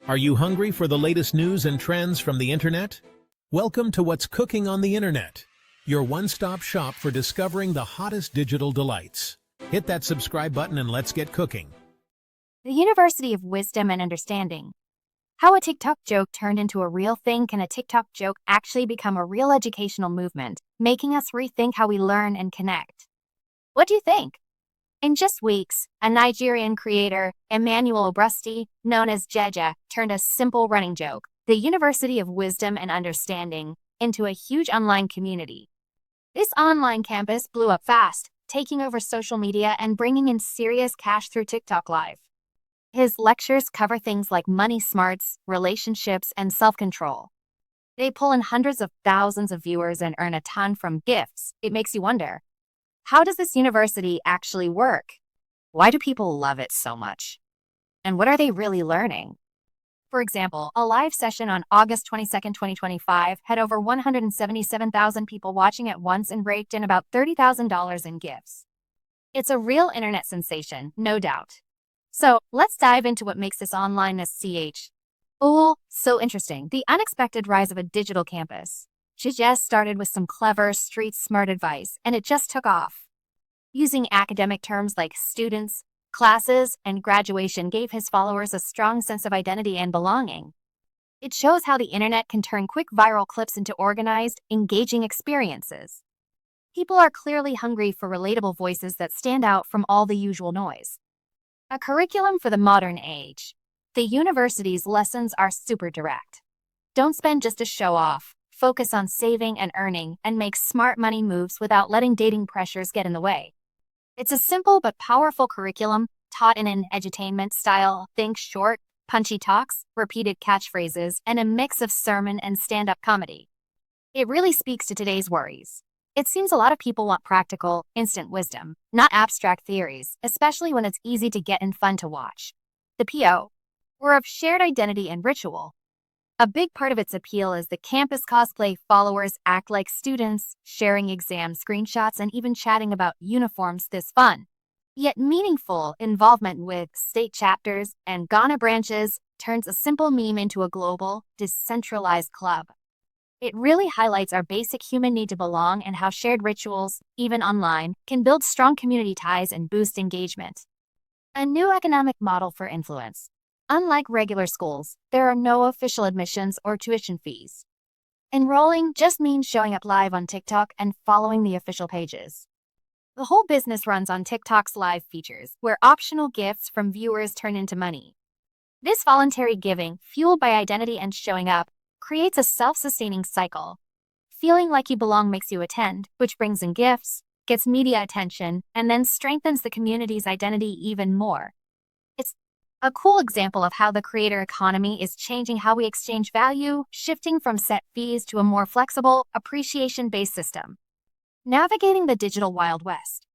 Are you hungry for the latest news and trends from the internet? Welcome to What's Cooking on the Internet, your one-stop shop for discovering the hottest digital delights. Hit that subscribe button and let's get cooking. The University of Wisdom and Understanding. How a TikTok joke turned into a real thing. Can a TikTok joke actually become a real educational movement, making us rethink how we learn and connect? What do you think? In just weeks, a Nigerian creator, Emmanuel Obrusti, known as Geh Gehs, turned a simple running joke, the University of Wisdom and Understanding, into a huge online community. This online campus blew up fast, taking over social media and bringing in serious cash through TikTok Live. His lectures cover things like money smarts, relationships, and self-control. They pull in hundreds of thousands of viewers and earn a ton from gifts. It makes you wonder, how does this university actually work? Why do people love it so much? And what are they really learning? For example, a live session on August 22, 2025 had over 177,000 people watching at once and raked in about $30,000 in gifts. It's a real internet sensation, no doubt. So let's dive into what makes this online so interesting. The unexpected rise of a digital campus. Geh Gehs started with some clever, street-smart advice, and it just took off. Using academic terms like students, classes, and graduation gave his followers a strong sense of identity and belonging. It shows how the internet can turn quick viral clips into organized, engaging experiences. People are clearly hungry for relatable voices that stand out from all the usual noise. A curriculum for the modern age. The university's lessons are super direct. Don't spend just to show off. Focus on saving and earning, and make smart money moves without letting dating pressures get in the way. It's a simple but powerful curriculum, taught in an edutainment style. Think short, punchy talks, repeated catchphrases, and a mix of sermon and stand-up comedy. It really speaks to today's worries. It seems a lot of people want practical, instant wisdom, not abstract theories, especially when it's easy to get and fun to watch. The PO, or of shared identity and ritual. A big part of its appeal is the campus cosplay. Followers act like students, sharing exam screenshots and even chatting about uniforms. This fun, yet meaningful involvement with state chapters and Ghana branches turns a simple meme into a global, decentralized club. It really highlights our basic human need to belong and how shared rituals, even online, can build strong community ties and boost engagement. A new economic model for influence. Unlike regular schools, there are no official admissions or tuition fees. Enrolling just means showing up live on TikTok and following the official pages. The whole business runs on TikTok's live features, where optional gifts from viewers turn into money. This voluntary giving, fueled by identity and showing up, creates a self-sustaining cycle. Feeling like you belong makes you attend, which brings in gifts, gets media attention, and then strengthens the community's identity even more. It's a cool example of how the creator economy is changing how we exchange value, shifting from set fees to a more flexible, appreciation-based system. Navigating the digital Wild West.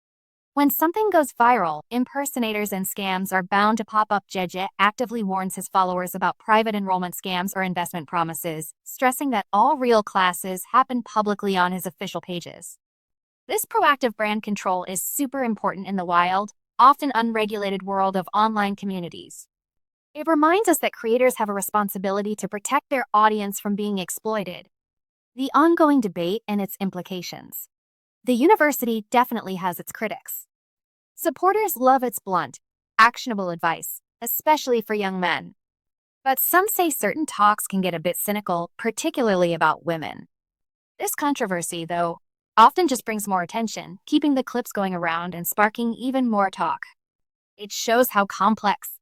When something goes viral, impersonators and scams are bound to pop up. Geh Gehs actively warns his followers about private enrollment scams or investment promises, stressing that all real classes happen publicly on his official pages. This proactive brand control is super important in the wild, often unregulated world of online communities. It reminds us that creators have a responsibility to protect their audience from being exploited. The ongoing debate and its implications. The university definitely has its critics. Supporters love its blunt, actionable advice, especially for young men. But some say certain talks can get a bit cynical, particularly about women. This controversy, though, often just brings more attention, keeping the clips going around and sparking even more talk. It shows how complex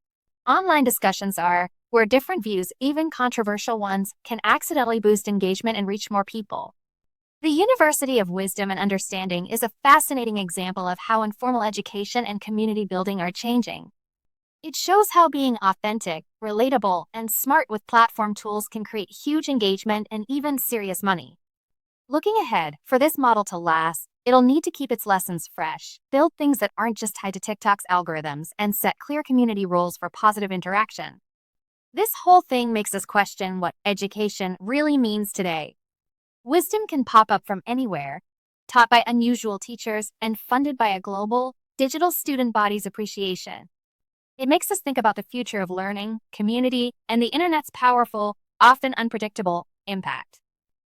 online discussions are, where different views, even controversial ones, can accidentally boost engagement and reach more people. The University of Wisdom and Understanding is a fascinating example of how informal education and community building are changing. It shows how being authentic, relatable, and smart with platform tools can create huge engagement and even serious money. Looking ahead, for this model to last, it'll need to keep its lessons fresh, build things that aren't just tied to TikTok's algorithms, and set clear community rules for positive interaction. This whole thing makes us question what education really means today. Wisdom can pop up from anywhere, taught by unusual teachers and funded by a global, digital student body's appreciation. It makes us think about the future of learning, community, and the internet's powerful, often unpredictable, impact.